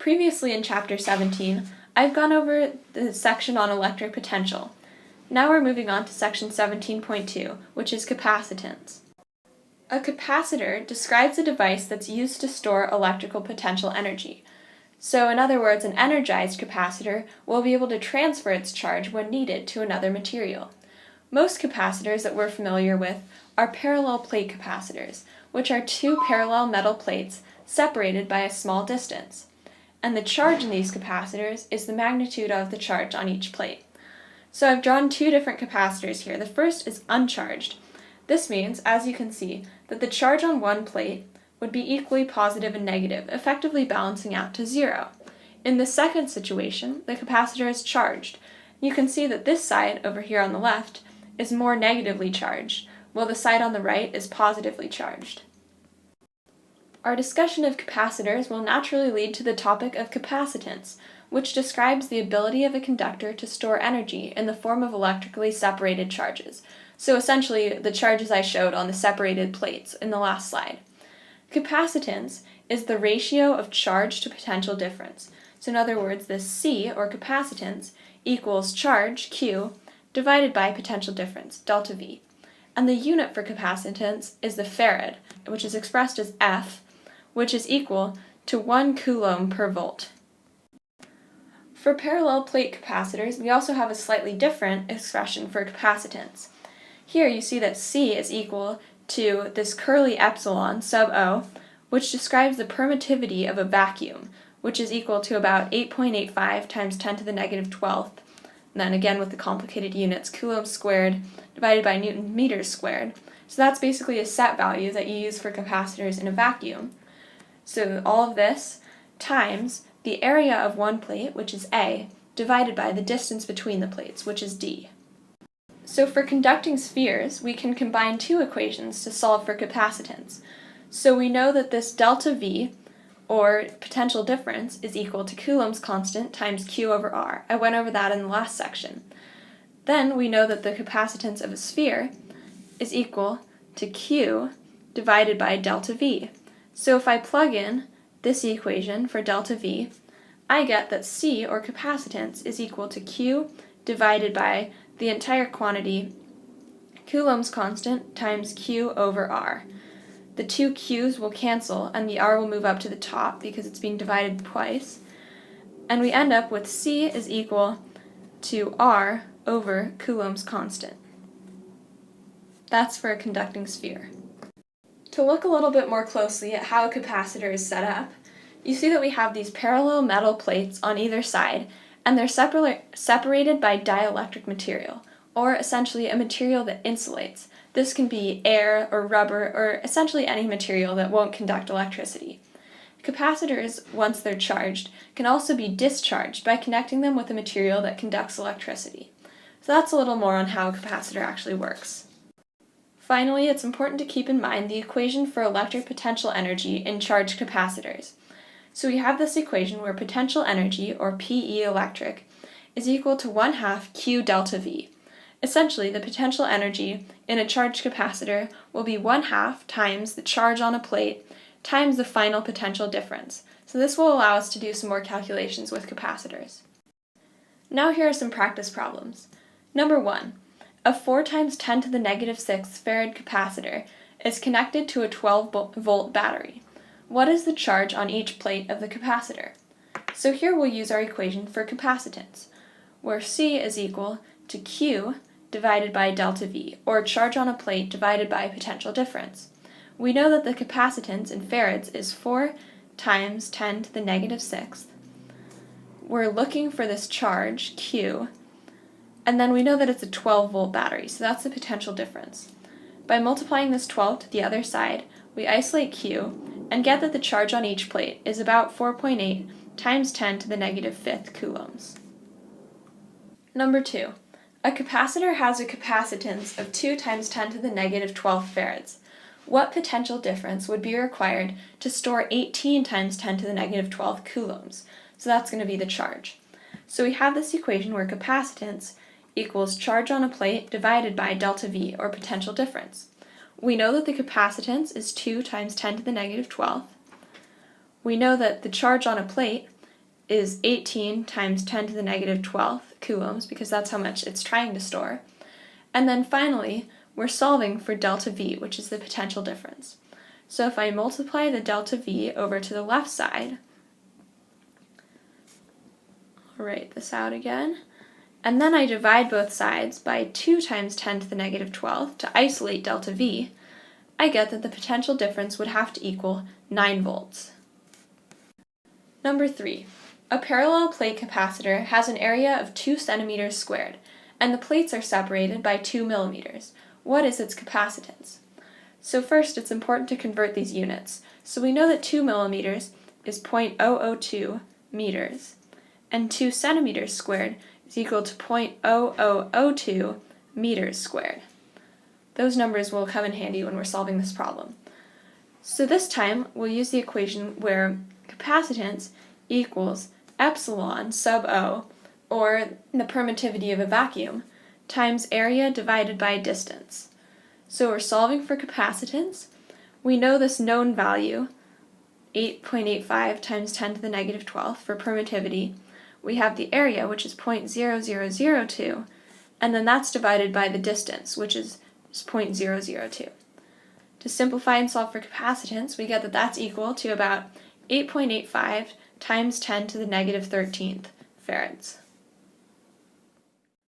Previously in Chapter 17, I've gone over the section on electric potential. Now we're moving on to Section 17.2, which is capacitance. A capacitor describes a device that's used to store electrical potential energy. So in other words, an energized capacitor will be able to transfer its charge when needed to another material. Most capacitors that we're familiar with are parallel plate capacitors, which are two parallel metal plates separated by a small distance. And the charge in these capacitors is the magnitude of the charge on each plate. So I've drawn two different capacitors here. The first is uncharged. This means, as you can see, that the charge on one plate would be equally positive and negative, effectively balancing out to zero. In the second situation, the capacitor is charged. You can see that this side, over here on the left, is more negatively charged, while the side on the right is positively charged. Our discussion of capacitors will naturally lead to the topic of capacitance, which describes the ability of a conductor to store energy in the form of electrically separated charges. So essentially, the charges I showed on the separated plates in the last slide. Capacitance is the ratio of charge to potential difference. So in other words, this C, or capacitance, equals charge, Q, divided by potential difference, delta V. And the unit for capacitance is the farad, which is expressed as F, which is equal to 1 coulomb per volt. For parallel plate capacitors, we also have a slightly different expression for capacitance. Here you see that C is equal to this curly epsilon sub O, which describes the permittivity of a vacuum, which is equal to about 8.85 times 10 to the negative 12th. And then again with the complicated units, coulombs squared divided by Newton meters squared. So that's basically a set value that you use for capacitors in a vacuum. So all of this times the area of one plate, which is A, divided by the distance between the plates, which is D. So for conducting spheres, we can combine two equations to solve for capacitance. So we know that this delta V, or potential difference, is equal to Coulomb's constant times Q over R. I went over that in the last section. Then we know that the capacitance of a sphere is equal to Q divided by delta V. So if I plug in this equation for delta V, I get that C, or capacitance, is equal to Q divided by the entire quantity, Coulomb's constant, times Q over R. The two Q's will cancel, and the R will move up to the top because it's being divided twice. And we end up with C is equal to R over Coulomb's constant. That's for a conducting sphere. To look a little bit more closely at how a capacitor is set up, you see that we have these parallel metal plates on either side, and they're separated by dielectric material, or essentially a material that insulates. This can be air or rubber or essentially any material that won't conduct electricity. Capacitors, once they're charged, can also be discharged by connecting them with a material that conducts electricity. So that's a little more on how a capacitor actually works. Finally, it's important to keep in mind the equation for electric potential energy in charged capacitors. So we have this equation where potential energy, or PE electric, is equal to 1/2 Q delta V. Essentially, the potential energy in a charged capacitor will be 1/2 times the charge on a plate times the final potential difference. So this will allow us to do some more calculations with capacitors. Now here are some practice problems. Number 1. A 4 times 10 to the negative 6 farad capacitor is connected to a 12-volt battery. What is the charge on each plate of the capacitor? So here we'll use our equation for capacitance, where C is equal to Q divided by delta V, or charge on a plate divided by potential difference. We know that the capacitance in farads is 4 times 10 to the negative 6th. We're looking for this charge, Q, and then we know that it's a 12-volt battery, so that's the potential difference. By multiplying this 12 to the other side, we isolate Q and get that the charge on each plate is about 4.8 times 10 to the negative 5th coulombs. Number 2. A capacitor has a capacitance of 2 times 10 to the negative 12 farads. What potential difference would be required to store 18 times 10 to the negative 12 coulombs? So that's going to be the charge. So we have this equation where capacitance equals charge on a plate divided by delta V, or potential difference. We know that the capacitance is 2 times 10 to the negative 12th. We know that the charge on a plate is 18 times 10 to the negative 12th coulombs, because that's how much it's trying to store. And then finally, we're solving for delta V, which is the potential difference. So if I multiply the delta V over to the left side, I'll write this out again, and then I divide both sides by 2 times 10 to the negative 12th to isolate delta V, I get that the potential difference would have to equal 9 volts. Number 3. A parallel plate capacitor has an area of 2 centimeters squared, and the plates are separated by 2 millimeters. What is its capacitance? So first, it's important to convert these units. So we know that 2 millimeters is 0.002 meters, and 2 centimeters squared is equal to 0.0002 meters squared. Those numbers will come in handy when we're solving this problem. So this time, we'll use the equation where capacitance equals epsilon sub O, or the permittivity of a vacuum, times area divided by distance. So we're solving for capacitance. We know this known value, 8.85 times 10 to the negative 12th for permittivity. We have the area, which is 0.0002, and then that's divided by the distance, which is 0.002. To simplify and solve for capacitance, we get that that's equal to about 8.85 times 10 to the negative 13th farads.